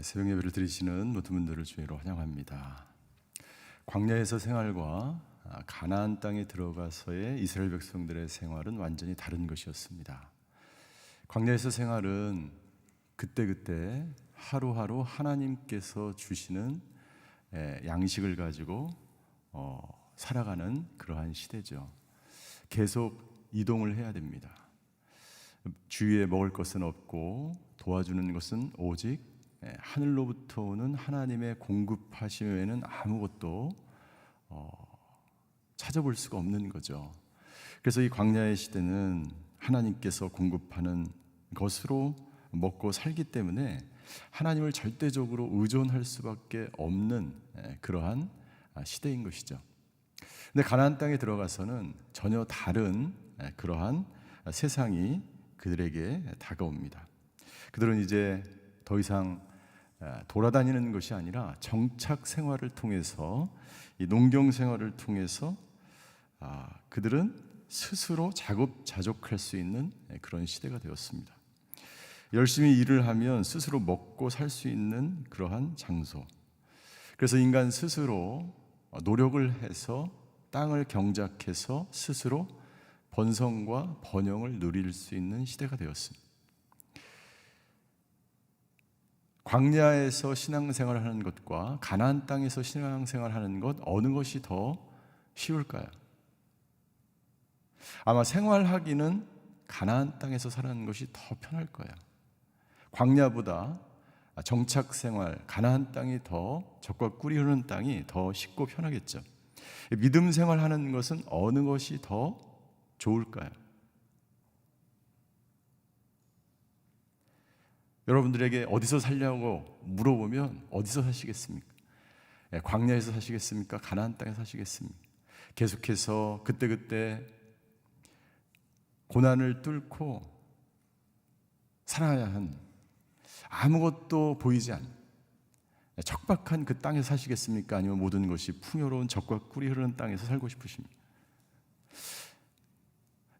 새벽 예배를 드리시는 모든 분들을 주의로 환영합니다. 광야에서 생활과 가나안 땅에 들어가서의 이스라엘 백성들의 생활은 완전히 다른 것이었습니다. 광야에서 생활은 그때그때 하루하루 하나님께서 주시는 양식을 가지고 살아가는 그러한 시대죠. 계속 이동을 해야 됩니다. 주위에 먹을 것은 없고 도와주는 것은 오직 하늘로부터 오는 하나님의 공급하심 외에는 아무것도 찾아볼 수가 없는 거죠. 그래서 이 광야의 시대는 하나님께서 공급하는 것으로 먹고 살기 때문에 하나님을 절대적으로 의존할 수밖에 없는 그러한 시대인 것이죠. 근데 가나안 땅에 들어가서는 전혀 다른 그러한 세상이 그들에게 다가옵니다. 그들은 이제 더 이상 돌아다니는 것이 아니라 정착 생활을 통해서, 이 농경 생활을 통해서 그들은 스스로 자급자족할 수 있는 그런 시대가 되었습니다. 열심히 일을 하면 스스로 먹고 살 수 있는 그러한 장소. 그래서 인간 스스로 노력을 해서 땅을 경작해서 스스로 번성과 번영을 누릴 수 있는 시대가 되었습니다. 광야에서 신앙생활을 하는 것과 가나안 땅에서 신앙생활을 하는 것, 어느 것이 더 쉬울까요? 아마 생활하기는 가나안 땅에서 살아가는 것이 더 편할 거예요. 광야보다 정착생활, 가나안 땅이 더, 젖과 꿀이 흐르는 땅이 더 쉽고 편하겠죠. 믿음 생활하는 것은 어느 것이 더 좋을까요? 여러분들에게 어디서 살려고 물어보면 어디서 사시겠습니까? 광야에서 사시겠습니까? 가나안 땅에 사시겠습니까? 계속해서 그때그때 고난을 뚫고 살아야 한, 아무것도 보이지 않는 척박한 그 땅에서 사시겠습니까? 아니면 모든 것이 풍요로운 젖과 꿀이 흐르는 땅에서 살고 싶으십니까?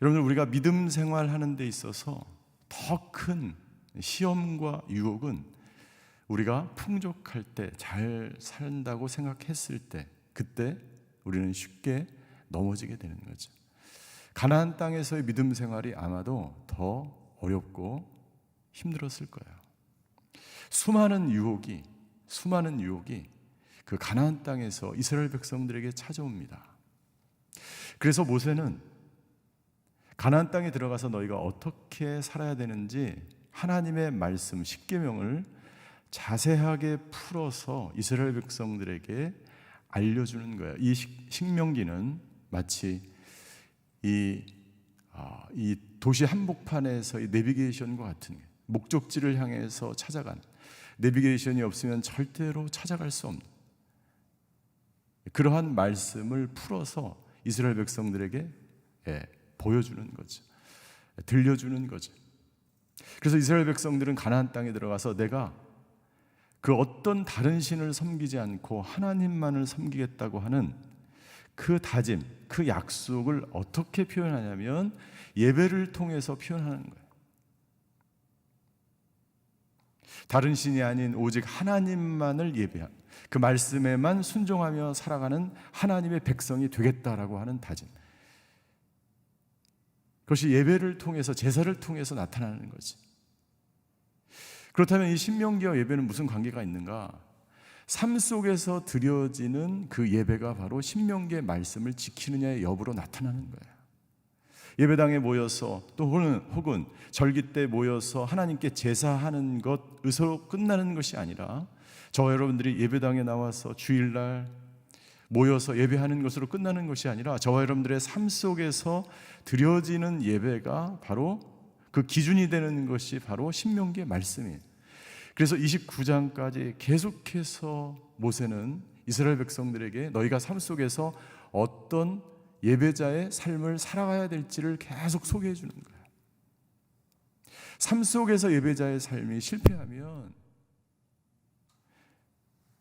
여러분들, 우리가 믿음 생활하는 데 있어서 더 큰 시험과 유혹은 우리가 풍족할 때, 잘 산다고 생각했을 때, 그때 우리는 쉽게 넘어지게 되는 거죠. 가나안 땅에서의 믿음 생활이 아마도 더 어렵고 힘들었을 거예요. 수많은 유혹이 그 가나안 땅에서 이스라엘 백성들에게 찾아옵니다. 그래서 모세는 가나안 땅에 들어가서 너희가 어떻게 살아야 되는지 하나님의 말씀 십계명을 자세하게 풀어서 이스라엘 백성들에게 알려주는 거예요. 이 신명기는 마치 이 도시 한복판에서의 내비게이션과 같은, 목적지를 향해서 찾아간, 내비게이션이 없으면 절대로 찾아갈 수 없는 그러한 말씀을 풀어서 이스라엘 백성들에게 보여주는 거죠. 들려주는 거죠. 그래서 이스라엘 백성들은 가나안 땅에 들어가서 내가 그 어떤 다른 신을 섬기지 않고 하나님만을 섬기겠다고 하는 그 다짐, 그 약속을 어떻게 표현하냐면 예배를 통해서 표현하는 거예요. 다른 신이 아닌 오직 하나님만을 예배한, 그 말씀에만 순종하며 살아가는 하나님의 백성이 되겠다라고 하는 다짐. 그것이 예배를 통해서, 제사를 통해서 나타나는 거지. 그렇다면 이 신명기와 예배는 무슨 관계가 있는가? 삶 속에서 드려지는 그 예배가 바로 신명기의 말씀을 지키느냐의 여부로 나타나는 거예요. 예배당에 모여서, 또 혹은 절기 때 모여서 하나님께 제사하는 것으로 끝나는 것이 아니라, 저와 여러분들이 예배당에 나와서 주일날 모여서 예배하는 것으로 끝나는 것이 아니라, 저와 여러분들의 삶 속에서 드려지는 예배가 바로 그 기준이 되는 것이 바로 신명기의 말씀이에요. 그래서 29장까지 계속해서 모세는 이스라엘 백성들에게 너희가 삶 속에서 어떤 예배자의 삶을 살아가야 될지를 계속 소개해 주는 거예요. 삶 속에서 예배자의 삶이 실패하면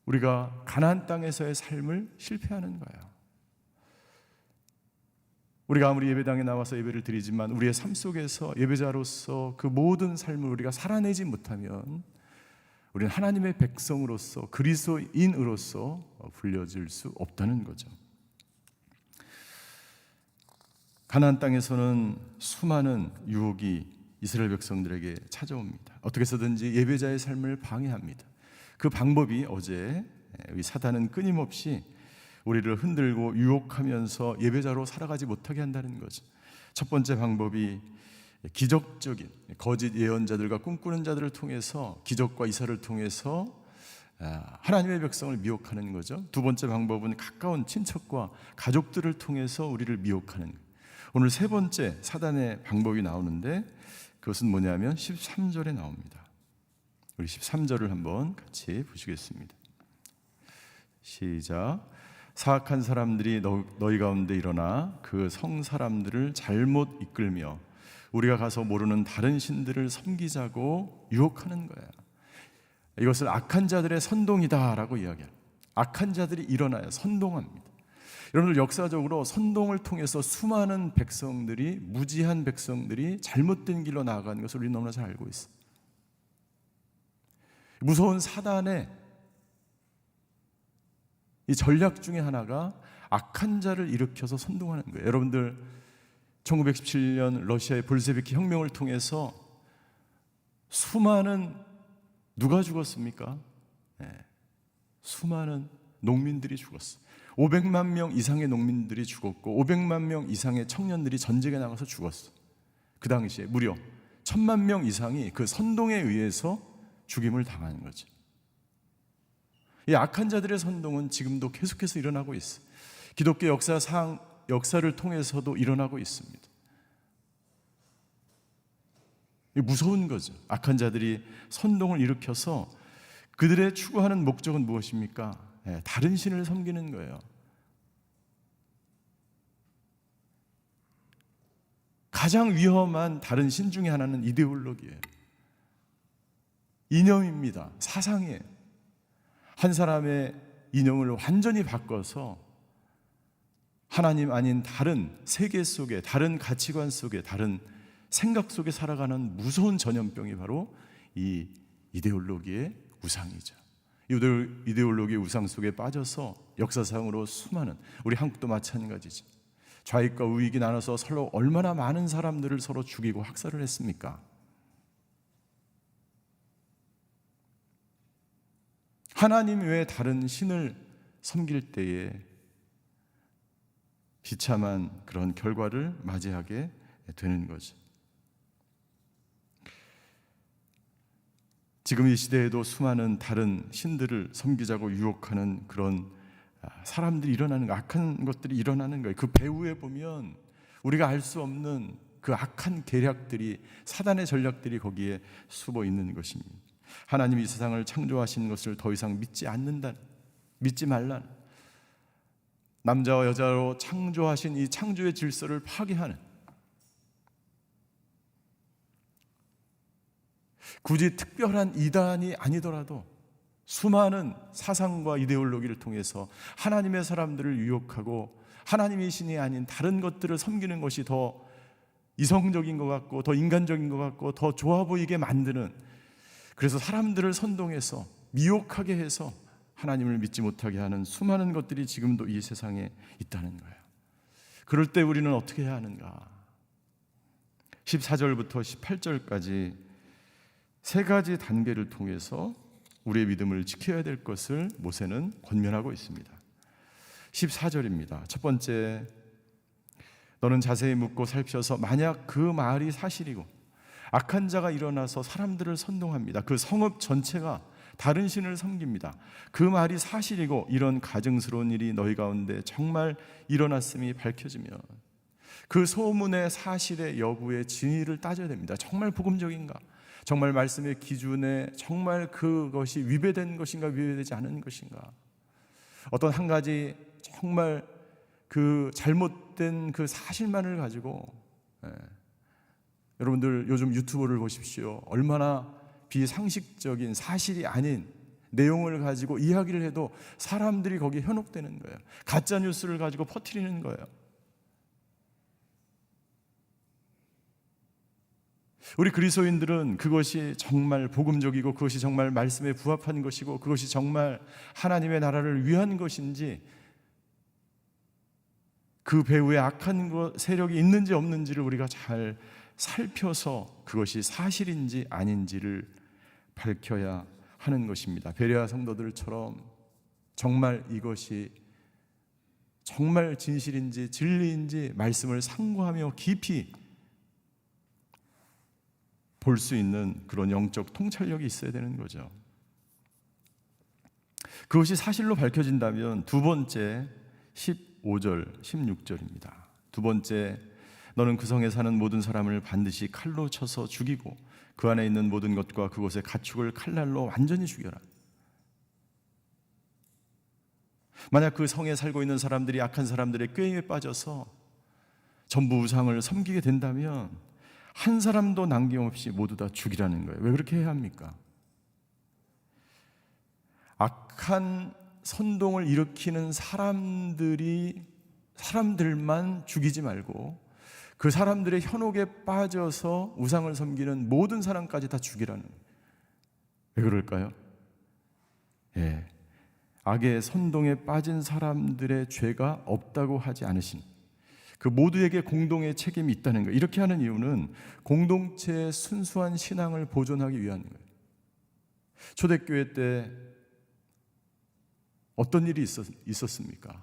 우리가 가나안 땅에서의 삶을 실패하는 거예요. 우리가 아무리 예배당에 나와서 예배를 드리지만 우리의 삶 속에서 예배자로서 그 모든 삶을 우리가 살아내지 못하면 우리는 하나님의 백성으로서 그리스도인으로서 불려질 수 없다는 거죠. 가나안 땅에서는 수많은 유혹이 이스라엘 백성들에게 찾아옵니다. 어떻게 해서든지 예배자의 삶을 방해합니다. 그 방법이 어제 사단은 끊임없이 우리를 흔들고 유혹하면서 예배자로 살아가지 못하게 한다는 거죠. 첫 번째 방법이 기적적인 거짓 예언자들과 꿈꾸는 자들을 통해서 기적과 이사를 통해서 하나님의 백성을 미혹하는 거죠. 두 번째 방법은 가까운 친척과 가족들을 통해서 우리를 미혹하는 거예요. 오늘 세 번째 사단의 방법이 나오는데 그것은 뭐냐면 13절에 나옵니다. 우리 13절을 한번 같이 보시겠습니다. 시작. 사악한 사람들이 너희 가운데 일어나 그 성 사람들을 잘못 이끌며 우리가 가서 모르는 다른 신들을 섬기자고 유혹하는 거야. 이것을 악한 자들의 선동이다라고 이야기해요. 악한 자들이 일어나요. 선동합니다. 여러분들 역사적으로 선동을 통해서 수많은 백성들이, 무지한 백성들이 잘못된 길로 나아가는 것을 우리 너무나 잘 알고 있어요. 무서운 사단의 이 전략 중에 하나가 악한 자를 일으켜서 선동하는 거예요. 여러분들 1917년 러시아의 볼셰비키 혁명을 통해서 수많은 누가 죽었습니까? 수많은 농민들이 죽었어요. 500만 명 이상의 농민들이 죽었고 500만 명 이상의 청년들이 전쟁에 나가서 죽었어요. 그 당시에 무려 1000만 명 이상이 그 선동에 의해서 죽임을 당하는 거죠. 이 악한 자들의 선동은 지금도 계속해서 일어나고 있어요. 기독교 역사를 통해서도 일어나고 있습니다. 무서운 거죠. 악한 자들이 선동을 일으켜서 그들의 추구하는 목적은 무엇입니까? 다른 신을 섬기는 거예요. 가장 위험한 다른 신 중에 하나는 이데올로기예요. 이념입니다. 사상이에요. 한 사람의 이념을 완전히 바꿔서 하나님 아닌 다른 세계 속에, 다른 가치관 속에, 다른 생각 속에 살아가는 무서운 전염병이 바로 이 이데올로기의 우상이죠. 이데올로기의 우상 속에 빠져서 역사상으로 수많은, 우리 한국도 마찬가지죠. 좌익과 우익이 나눠서 서로 얼마나 많은 사람들을 서로 죽이고 학살을 했습니까? 하나님 외에 다른 신을 섬길 때에 비참한 그런 결과를 맞이하게 되는 거죠. 지금 이 시대에도 수많은 다른 신들을 섬기자고 유혹하는 그런 사람들이 일어나는 거, 악한 것들이 일어나는 거예요. 그 배후에 보면 우리가 알 수 없는 그 악한 계략들이, 사단의 전략들이 거기에 숨어 있는 것입니다. 하나님이 이 세상을 창조하신 것을 더 이상 믿지 않는다는, 믿지 말라는, 남자와 여자로 창조하신 이 창조의 질서를 파괴하는, 굳이 특별한 이단이 아니더라도 수많은 사상과 이데올로기를 통해서 하나님의 사람들을 유혹하고 하나님의 신이 아닌 다른 것들을 섬기는 것이 더 이성적인 것 같고 더 인간적인 것 같고 더 좋아 보이게 만드는, 그래서 사람들을 선동해서 미혹하게 해서 하나님을 믿지 못하게 하는 수많은 것들이 지금도 이 세상에 있다는 거예요. 그럴 때 우리는 어떻게 해야 하는가? 14절부터 18절까지 세 가지 단계를 통해서 우리의 믿음을 지켜야 될 것을 모세는 권면하고 있습니다. 14절입니다. 첫 번째, 너는 자세히 묻고 살펴서 만약 그 말이 사실이고 악한 자가 일어나서 사람들을 선동합니다. 그 성읍 전체가 다른 신을 섬깁니다. 그 말이 사실이고 이런 가증스러운 일이 너희 가운데 정말 일어났음이 밝혀지면 그 소문의 사실의 여부의 진위를 따져야 됩니다. 정말 복음적인가? 정말 말씀의 기준에 정말 그것이 위배된 것인가, 위배되지 않은 것인가? 어떤 한 가지 정말 그 잘못된 그 사실만을 가지고, 여러분들 요즘 유튜브를 보십시오. 얼마나 비상식적인 사실이 아닌 내용을 가지고 이야기를 해도 사람들이 거기에 현혹되는 거예요. 가짜 뉴스를 가지고 퍼뜨리는 거예요. 우리 그리스도인들은 그것이 정말 복음적이고 그것이 정말 말씀에 부합한 것이고 그것이 정말 하나님의 나라를 위한 것인지, 그 배후에 악한 세력이 있는지 없는지를 우리가 잘 살펴서 그것이 사실인지 아닌지를 밝혀야 하는 것입니다. 베레아 성도들처럼 정말 이것이 정말 진실인지 진리인지 말씀을 상고하며 깊이 볼 수 있는 그런 영적 통찰력이 있어야 되는 거죠. 그것이 사실로 밝혀진다면 두 번째 15절, 16절입니다. 두 번째, 너는 그 성에 사는 모든 사람을 반드시 칼로 쳐서 죽이고 그 안에 있는 모든 것과 그곳의 가축을 칼날로 완전히 죽여라. 만약 그 성에 살고 있는 사람들이 악한 사람들의 꾀에 빠져서 전부 우상을 섬기게 된다면 한 사람도 남김없이 모두 다 죽이라는 거예요. 왜 그렇게 해야 합니까? 악한 선동을 일으키는 사람들만 죽이지 말고 그 사람들의 현혹에 빠져서 우상을 섬기는 모든 사람까지 다 죽이라는 거예요. 왜 그럴까요? 예, 악의 선동에 빠진 사람들의 죄가 없다고 하지 않으신 그 모두에게 공동의 책임이 있다는 거예요. 이렇게 하는 이유는 공동체의 순수한 신앙을 보존하기 위한 거예요. 초대교회 때 어떤 일이 있었습니까?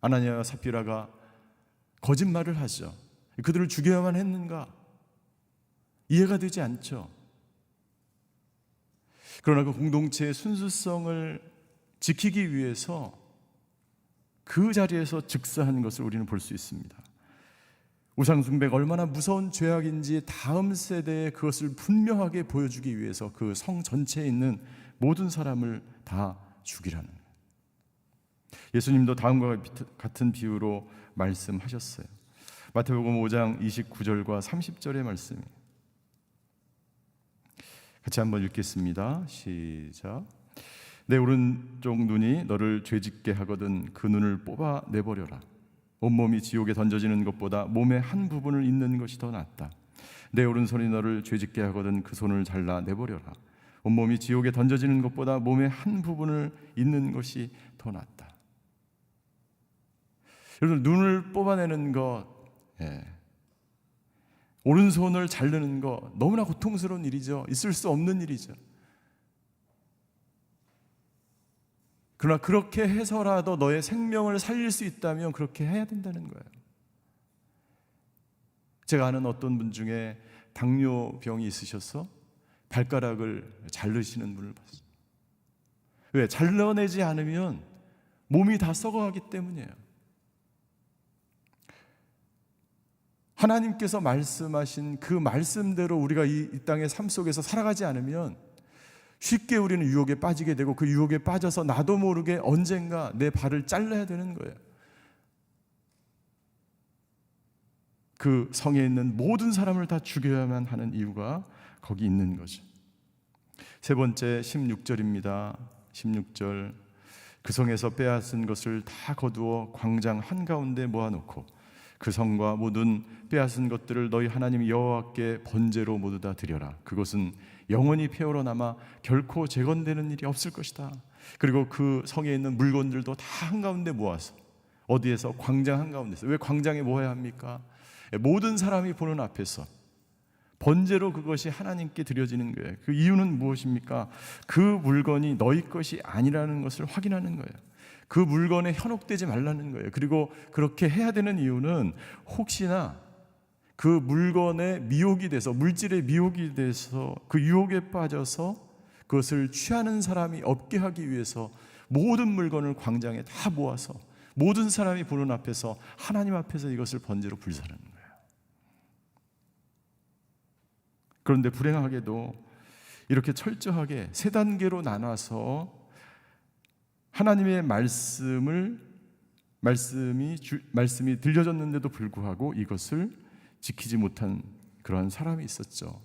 아나니아와 삽비라가 거짓말을 하죠. 그들을 죽여야만 했는가? 이해가 되지 않죠. 그러나 그 공동체의 순수성을 지키기 위해서 그 자리에서 즉사한 것을 우리는 볼 수 있습니다. 우상숭배가 얼마나 무서운 죄악인지 다음 세대에 그것을 분명하게 보여주기 위해서 그 성 전체에 있는 모든 사람을 다 죽이라는 거예요. 예수님도 다음과 같은 비유로 말씀하셨어요. 마태복음 5장 29절과 30절의 말씀이에요. 같이 한번 읽겠습니다. 시작. 내 오른쪽 눈이 너를 죄짓게 하거든 그 눈을 뽑아 내버려라. 온몸이 지옥에 던져지는 것보다 몸의 한 부분을 잇는 것이 더 낫다. 내 오른손이 너를 죄짓게 하거든 그 손을 잘라 내버려라. 온몸이 지옥에 던져지는 것보다 몸의 한 부분을 잇는 것이 더 낫다. 여러분, 눈을 뽑아내는 것, 오른손을 자르는 것 너무나 고통스러운 일이죠. 있을 수 없는 일이죠. 그러나 그렇게 해서라도 너의 생명을 살릴 수 있다면 그렇게 해야 된다는 거예요. 제가 아는 어떤 분 중에 당뇨병이 있으셔서 발가락을 자르시는 분을 봤어요. 왜? 잘라내지 않으면 몸이 다 썩어가기 때문이에요. 하나님께서 말씀하신 그 말씀대로 우리가 이 땅의 삶 속에서 살아가지 않으면 쉽게 우리는 유혹에 빠지게 되고 그 유혹에 빠져서 나도 모르게 언젠가 내 발을 잘라야 되는 거예요. 그 성에 있는 모든 사람을 다 죽여야만 하는 이유가 거기 있는 거죠. 세 번째 16절입니다. 16절. 그 성에서 빼앗은 것을 다 거두어 광장 한가운데 모아놓고 그 성과 모든 빼앗은 것들을 너희 하나님 여호와께 번제로 모두 다 드려라. 그것은 영원히 폐허로 남아 결코 재건되는 일이 없을 것이다. 그리고 그 성에 있는 물건들도 다 한가운데 모아서 어디에서? 광장 한가운데서. 왜 광장에 모아야 합니까? 모든 사람이 보는 앞에서 번제로 그것이 하나님께 드려지는 거예요. 그 이유는 무엇입니까? 그 물건이 너희 것이 아니라는 것을 확인하는 거예요. 그 물건에 현혹되지 말라는 거예요. 그리고 그렇게 해야 되는 이유는 혹시나 그 물건에 미혹이 돼서, 물질에 미혹이 돼서 그 유혹에 빠져서 그것을 취하는 사람이 없게 하기 위해서 모든 물건을 광장에 다 모아서 모든 사람이 보는 앞에서, 하나님 앞에서 이것을 번제로 불사르는 거예요. 그런데 불행하게도 이렇게 철저하게 세 단계로 나눠서 하나님의 말씀이 들려졌는데도 불구하고 이것을 지키지 못한 그런 사람이 있었죠.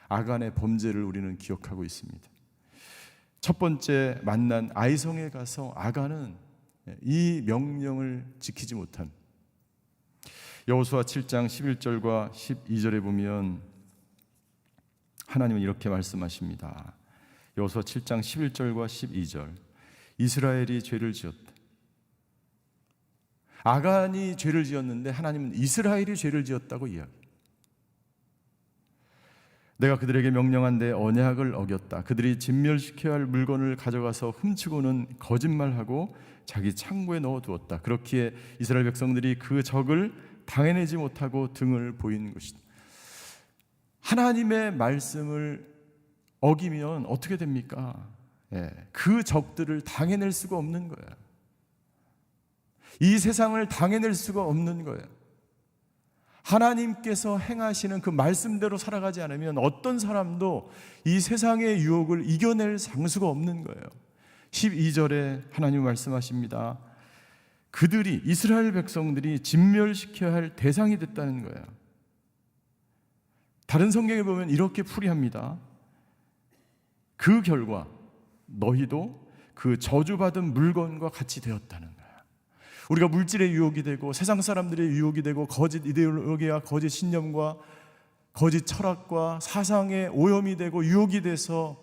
아간의 범죄를 우리는 기억하고 있습니다. 첫 번째 만난 아이성에 가서 아간은 이 명령을 지키지 못한, 여호수아 7장 11절과 12절에 보면 하나님은 이렇게 말씀하십니다. 여호수아 7장 11절과 12절. 이스라엘이 죄를 지었다. 아간이 죄를 지었는데 하나님은 이스라엘이 죄를 지었다고 이야기해요. 내가 그들에게 명령한 데 언약을 어겼다. 그들이 진멸시켜야 할 물건을 가져가서 훔치고는 거짓말하고 자기 창고에 넣어두었다. 그렇기에 이스라엘 백성들이 그 적을 당해내지 못하고 등을 보인 것이다. 하나님의 말씀을 어기면 어떻게 됩니까? 그 적들을 당해낼 수가 없는 거예요. 이 세상을 당해낼 수가 없는 거예요. 하나님께서 행하시는 그 말씀대로 살아가지 않으면 어떤 사람도 이 세상의 유혹을 이겨낼 장수가 없는 거예요. 12절에 하나님 말씀하십니다. 그들이, 이스라엘 백성들이 진멸시켜야 할 대상이 됐다는 거예요. 다른 성경에 보면 이렇게 풀이합니다. 그 결과 너희도 그 저주받은 물건과 같이 되었다는 거예요. 우리가 물질의 유혹이 되고 세상 사람들의 유혹이 되고 거짓 이데올로기와 거짓 신념과 거짓 철학과 사상의 오염이 되고 유혹이 돼서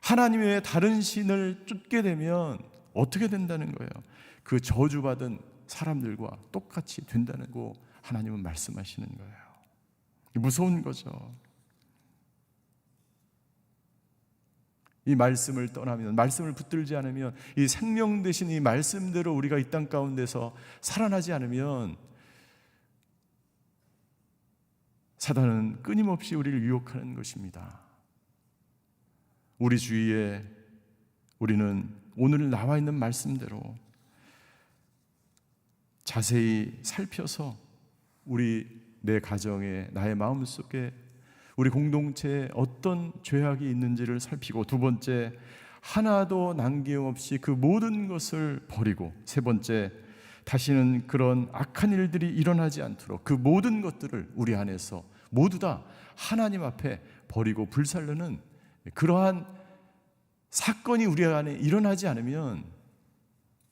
하나님 외에 다른 신을 쫓게 되면 어떻게 된다는 거예요? 그 저주받은 사람들과 똑같이 된다는 거 하나님은 말씀하시는 거예요. 무서운 거죠. 이 말씀을 떠나면, 말씀을 붙들지 않으면, 이 생명 되신 이 말씀대로 우리가 이 땅 가운데서 살아나지 않으면 사단은 끊임없이 우리를 유혹하는 것입니다. 우리 주위에 우리는 오늘 나와 있는 말씀대로 자세히 살펴서 내 가정에, 나의 마음속에, 우리 공동체에 어떤 죄악이 있는지를 살피고, 두 번째, 하나도 남김없이 그 모든 것을 버리고, 세 번째, 다시는 그런 악한 일들이 일어나지 않도록 그 모든 것들을 우리 안에서 모두 다 하나님 앞에 버리고 불살르는 그러한 사건이 우리 안에 일어나지 않으면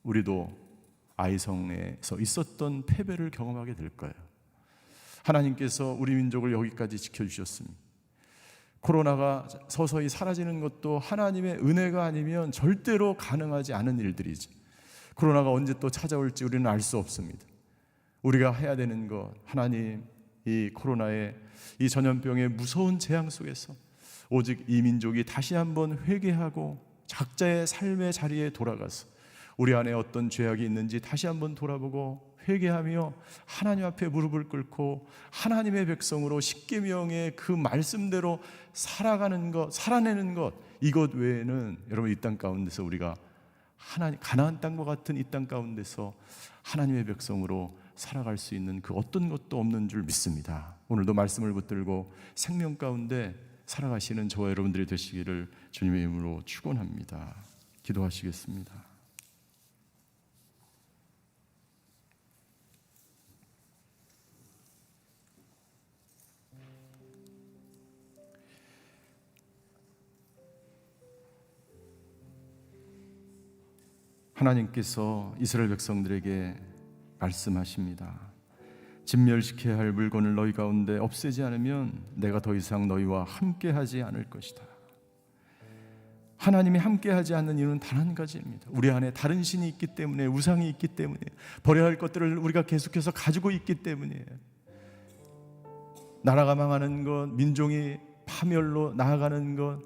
우리도 아이성에서 있었던 패배를 경험하게 될 거예요. 하나님께서 우리 민족을 여기까지 지켜주셨습니다. 코로나가 서서히 사라지는 것도 하나님의 은혜가 아니면 절대로 가능하지 않은 일들이죠. 코로나가 언제 또 찾아올지 우리는 알 수 없습니다. 우리가 해야 되는 것, 하나님, 이 코로나의 이 전염병의 무서운 재앙 속에서 오직 이 민족이 다시 한번 회개하고 각자의 삶의 자리에 돌아가서 우리 안에 어떤 죄악이 있는지 다시 한번 돌아보고 회개하며 하나님 앞에 무릎을 꿇고 하나님의 백성으로 십계명의 그 말씀대로 살아가는 것, 살아내는 것, 이것 외에는 여러분 이 땅 가운데서 우리가 가나안 땅과 같은 이 땅 가운데서 하나님의 백성으로 살아갈 수 있는 그 어떤 것도 없는 줄 믿습니다. 오늘도 말씀을 붙들고 생명 가운데 살아가시는 저와 여러분들이 되시기를 주님의 이름으로 축원합니다. 기도하시겠습니다. 하나님께서 이스라엘 백성들에게 말씀하십니다. 진멸시켜야 할 물건을 너희 가운데 없애지 않으면 내가 더 이상 너희와 함께하지 않을 것이다. 하나님이 함께하지 않는 이유는 단 한 가지입니다. 우리 안에 다른 신이 있기 때문에, 우상이 있기 때문에, 버려야 할 것들을 우리가 계속해서 가지고 있기 때문이에요. 나라가 망하는 것, 민족이 파멸로 나아가는 것,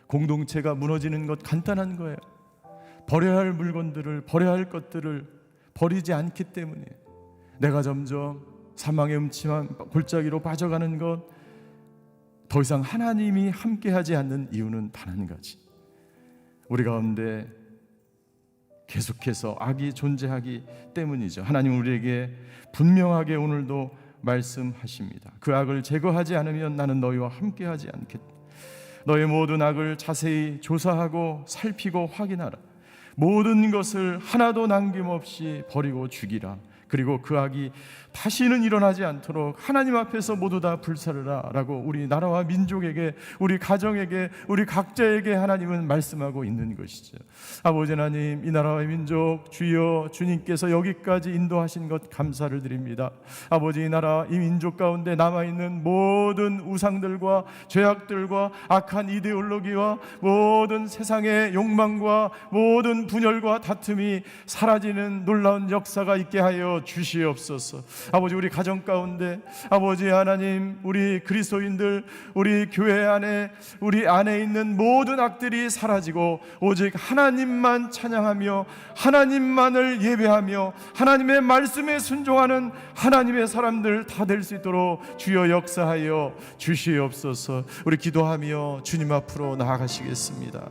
공동체가 무너지는 것 간단한 거예요. 버려야 할 물건들을, 버려야 할 것들을 버리지 않기 때문에 내가 점점 사망의 음침한 골짜기로 빠져가는 것, 더 이상 하나님이 함께하지 않는 이유는 단 한 가지. 우리 가운데 계속해서 악이 존재하기 때문이죠. 하나님 우리에게 분명하게 오늘도 말씀하십니다. 그 악을 제거하지 않으면 나는 너희와 함께하지 않겠다. 너의 모든 악을 자세히 조사하고 살피고 확인하라. 모든 것을 하나도 남김없이 버리고 죽이라. 그리고 그 악이 다시는 일어나지 않도록 하나님 앞에서 모두 다 불사르라 라고 우리 나라와 민족에게, 우리 가정에게, 우리 각자에게 하나님은 말씀하고 있는 것이죠. 아버지 하나님, 이 나라와 민족 주여, 주님께서 여기까지 인도하신 것 감사를 드립니다. 아버지, 이 나라, 이 민족 가운데 남아있는 모든 우상들과 죄악들과 악한 이데올로기와 모든 세상의 욕망과 모든 분열과 다툼이 사라지는 놀라운 역사가 있게 하여 주시옵소서. 아버지, 우리 가정 가운데 아버지 하나님, 우리 그리스도인들, 우리 교회 안에, 우리 안에 있는 모든 악들이 사라지고 오직 하나님만 찬양하며 하나님만을 예배하며 하나님의 말씀에 순종하는 하나님의 사람들 다 될 수 있도록 주여 역사하여 주시옵소서. 우리 기도하며 주님 앞으로 나아가시겠습니다.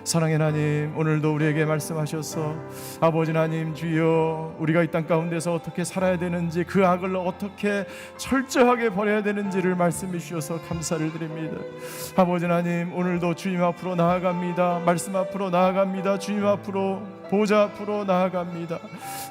사랑의 하나님, 오늘도 우리에게 말씀하셔서 아버지 하나님 주여, 우리가 이 땅 가운데서 어떻게 살아야 되는지, 그 악을 어떻게 철저하게 버려야 되는지를 말씀해 주셔서 감사를 드립니다. 아버지 하나님, 오늘도 주님 앞으로 나아갑니다. 말씀 앞으로 나아갑니다. 주님 앞으로, 보좌 앞으로 나아갑니다.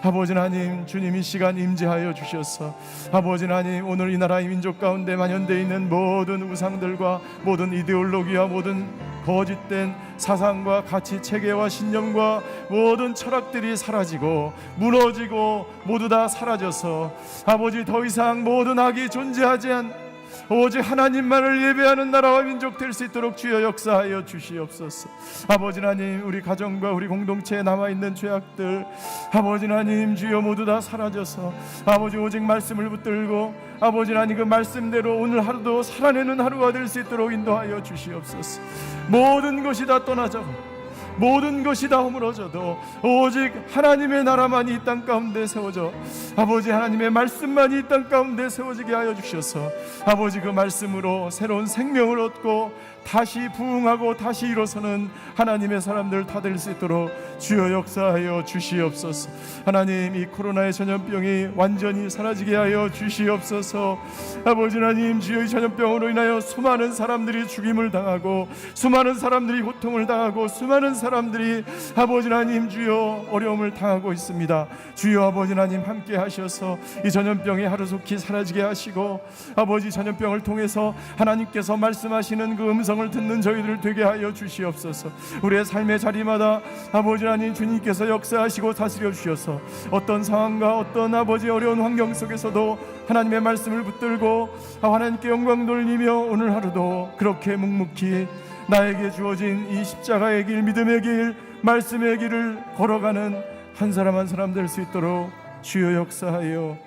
아버지 하나님, 주님 이 시간 임재하여 주셔서 아버지 하나님, 오늘 이 나라의 민족 가운데 만연되어 있는 모든 우상들과 모든 이데올로기와 모든 거짓된 사상과 가치 체계와 신념과 모든 철학들이 사라지고 무너지고 모두 다 사라져서 아버지, 더 이상 모든 악이 존재하지 않는 오직 하나님만을 예배하는 나라와 민족 될 수 있도록 주여 역사하여 주시옵소서. 아버지 하나님, 우리 가정과 우리 공동체에 남아있는 죄악들 아버지 하나님 주여 모두 다 사라져서 아버지 오직 말씀을 붙들고 아버지 하나님 그 말씀대로 오늘 하루도 살아내는 하루가 될 수 있도록 인도하여 주시옵소서. 모든 것이 다 떠나자고 모든 것이 다 허물어져도 오직 하나님의 나라만이 이 땅 가운데 세워져 아버지 하나님의 말씀만이 이 땅 가운데 세워지게 하여 주셔서 아버지 그 말씀으로 새로운 생명을 얻고 다시 부흥하고 다시 일어서는 하나님의 사람들 다 될 수 있도록 주여 역사하여 주시옵소서. 하나님, 이 코로나의 전염병이 완전히 사라지게 하여 주시옵소서. 아버지 하나님 주여, 이 전염병으로 인하여 수많은 사람들이 죽임을 당하고 수많은 사람들이 고통을 당하고 수많은 사람들이 아버지 하나님 주여 어려움을 당하고 있습니다. 주여 아버지 하나님 함께 하셔서 이 전염병이 하루속히 사라지게 하시고 아버지 전염병을 통해서 하나님께서 말씀하시는 그 음성을 듣는 저희들 되게 하여 주시옵소서. 우리의 삶의 자리마다 아버지 하나님 주님께서 역사하시고 다스려 주셔서 어떤 상황과 어떤 아버지 어려운 환경 속에서도 하나님의 말씀을 붙들고 하나님께 영광 돌리며 오늘 하루도 그렇게 묵묵히 나에게 주어진 이 십자가의 길, 믿음의 길, 말씀의 길을 걸어가는 한 사람 한 사람 될 수 있도록 주여 역사하여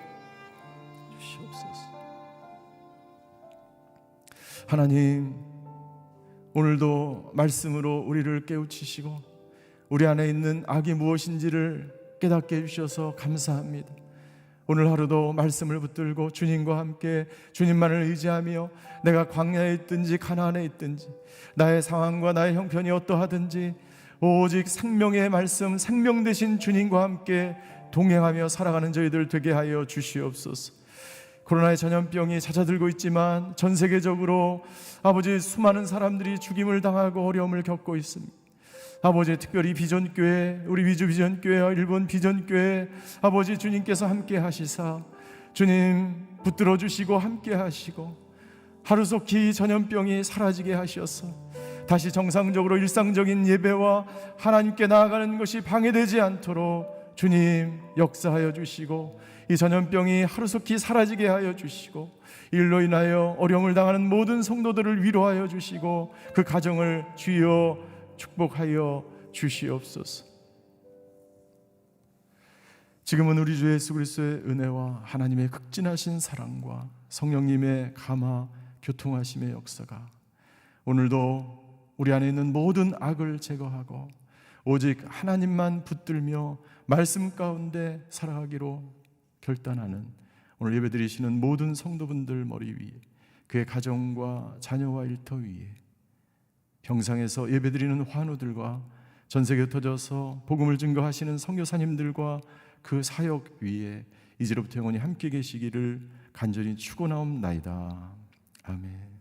주시옵소서. 하나님, 오늘도 말씀으로 우리를 깨우치시고 우리 안에 있는 악이 무엇인지를 깨닫게 해주셔서 감사합니다. 오늘 하루도 말씀을 붙들고 주님과 함께 주님만을 의지하며 내가 광야에 있든지 가나안에 있든지 나의 상황과 나의 형편이 어떠하든지 오직 생명의 말씀, 생명 되신 주님과 함께 동행하며 살아가는 저희들 되게 하여 주시옵소서. 코로나의 전염병이 찾아들고 있지만 전 세계적으로 아버지 수많은 사람들이 죽임을 당하고 어려움을 겪고 있습니다. 아버지, 특별히 비전교회, 우리 위주 비전교회와 일본 비전교회 아버지 주님께서 함께 하시사 주님 붙들어 주시고 함께 하시고 하루속히 전염병이 사라지게 하셔서 다시 정상적으로 일상적인 예배와 하나님께 나아가는 것이 방해되지 않도록 주님 역사하여 주시고 이 전염병이 하루속히 사라지게 하여 주시고 일로 인하여 어려움을 당하는 모든 성도들을 위로하여 주시고 그 가정을 주여 축복하여 주시옵소서. 지금은 우리 주 예수 그리스도의 은혜와 하나님의 극진하신 사랑과 성령님의 감화 교통하심의 역사가 오늘도 우리 안에 있는 모든 악을 제거하고 오직 하나님만 붙들며 말씀 가운데 살아가기로 결단하는 오늘 예배드리시는 모든 성도분들 머리 위에, 그의 가정과 자녀와 일터 위에, 병상에서 예배드리는 환우들과 전세계 흩어져서 복음을 증거하시는 선교사님들과 그 사역 위에 이제로부터 영원히 함께 계시기를 간절히 축원하옵나이다. 아멘.